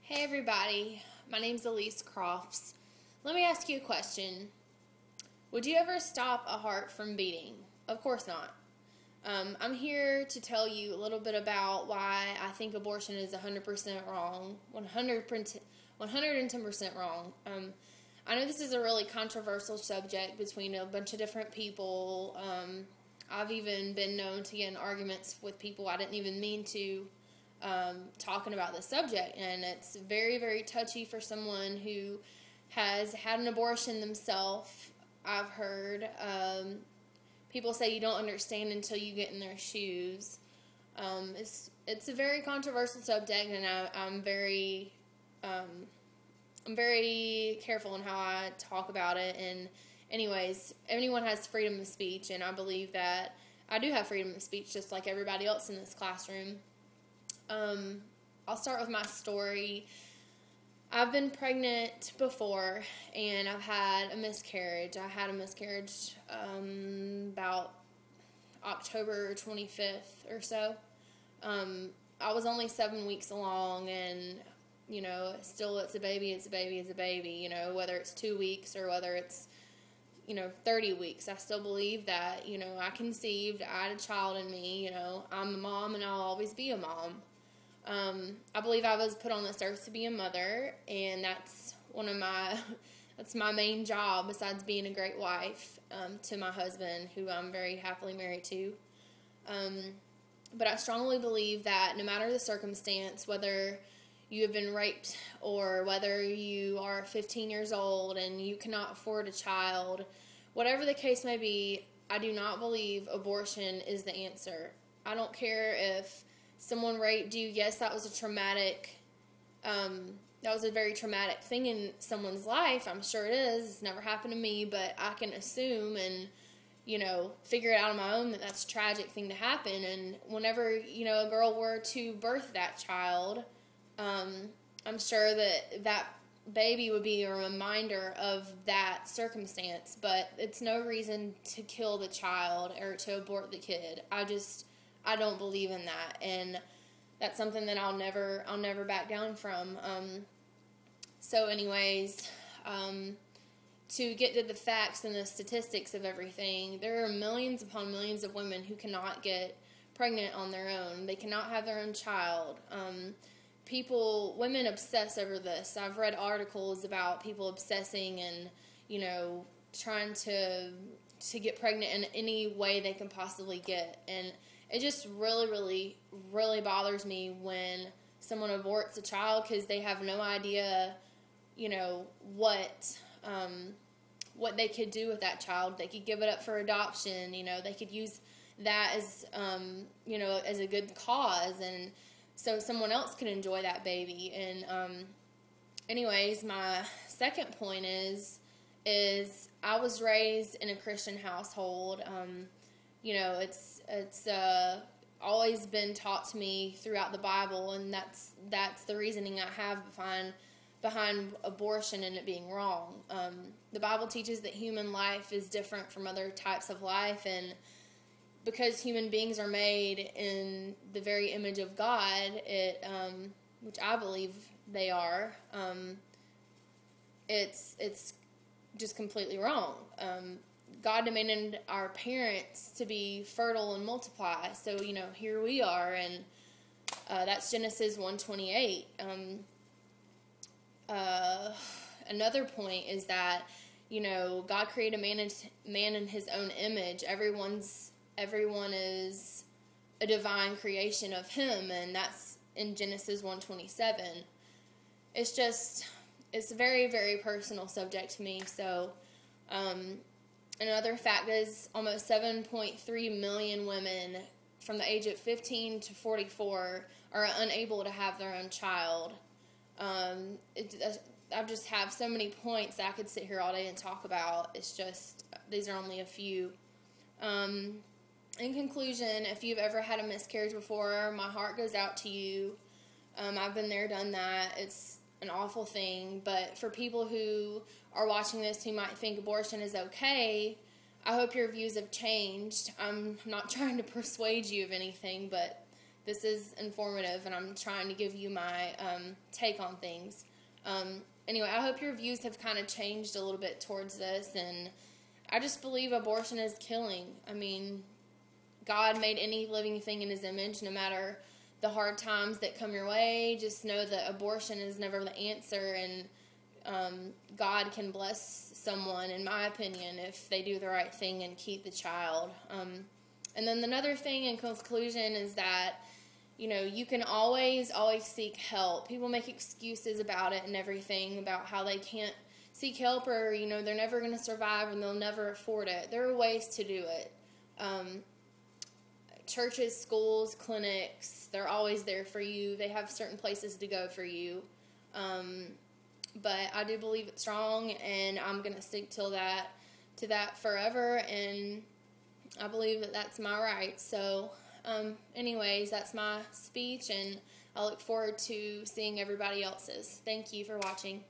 Hey everybody, my name's Elise Crofts. Let me ask you a question. Would you ever stop a heart from beating? Of course not. I'm here to tell you a little bit about why I think abortion is 100% wrong, 110% wrong. I know this is a really controversial subject between a bunch of different people. I've even been known to get in arguments with people I didn't even mean to, talking about the subject, and it's very, very touchy for someone who has had an abortion themselves. I've heard people say you don't understand until you get in their shoes. It's a very controversial subject, and I'm very careful in how I talk about it. And anyways, everyone has freedom of speech, and I believe that I do have freedom of speech just like everybody else in this classroom. I'll start with my story. I've been pregnant before, and I've had a miscarriage. I had a miscarriage about October 25th or so. I was only 7 weeks along, and, still it's a baby, whether it's 2 weeks or whether it's, 30 weeks. I still believe that, I conceived, I had a child in me, I'm a mom and I'll always be a mom. I believe I was put on this earth to be a mother, and that's that's my main job besides being a great wife to my husband, who I'm very happily married to. But I strongly believe that no matter the circumstance, whether you have been raped or whether you are 15 years old and you cannot afford a child, whatever the case may be, I do not believe abortion is the answer. I don't care if someone raped you. Yes, that was a very traumatic thing in someone's life. I'm sure it is. It's never happened to me, but I can assume and, figure it out on my own that that's a tragic thing to happen. And whenever, a girl were to birth that child, I'm sure that baby would be a reminder of that circumstance, but it's no reason to kill the child or to abort the kid. I don't believe in that, and that's something that I'll never back down from. So anyways, to get to the facts and the statistics of everything, there are millions upon millions of women who cannot get pregnant on their own. They cannot have their own child. Women obsess over this. I've read articles about people obsessing and, trying to get pregnant in any way they can possibly get. And it just really, really, really bothers me when someone aborts a child because they have no idea, what they could do with that child. They could give it up for adoption. They could use that as, as a good cause, and so someone else can enjoy that baby. And anyways, my second point is I was raised in a Christian household. It's always been taught to me throughout the Bible, and that's the reasoning I have behind abortion and it being wrong. The Bible teaches that human life is different from other types of life, and because human beings are made in the very image of God, which I believe they are, it's just completely wrong. God demanded our parents to be fertile and multiply. So, here we are, and that's Genesis 1:28. Another point is that, God created man in his own image. Everyone is a divine creation of him, and that's in Genesis 1:27. It's a very, very personal subject to me. So, another fact is almost 7.3 million women from the age of 15 to 44 are unable to have their own child. I just have so many points that I could sit here all day and talk about. It's just, these are only a few. In conclusion, if you've ever had a miscarriage before, my heart goes out to you. I've been there, done that. It's an awful thing, but for people who are watching this who might think abortion is okay, I hope your views have changed. I'm not trying to persuade you of anything, but this is informative, and I'm trying to give you my take on things. Anyway, I hope your views have kind of changed a little bit towards this, and I just believe abortion is killing. I mean, God made any living thing in his image. No matter the hard times that come your way, just know that abortion is never the answer, and God can bless someone, in my opinion, if they do the right thing and keep the child. And then another thing in conclusion is that, you can always seek help. People make excuses about it and everything, about how they can't seek help, or, they're never going to survive and they'll never afford it. There are ways to do it. Churches, schools, clinics, they're always there for you. They have certain places to go for you. But I do believe it's wrong, and I'm going to stick to that forever, and I believe that that's my right. So, anyways, that's my speech, and I look forward to seeing everybody else's. Thank you for watching.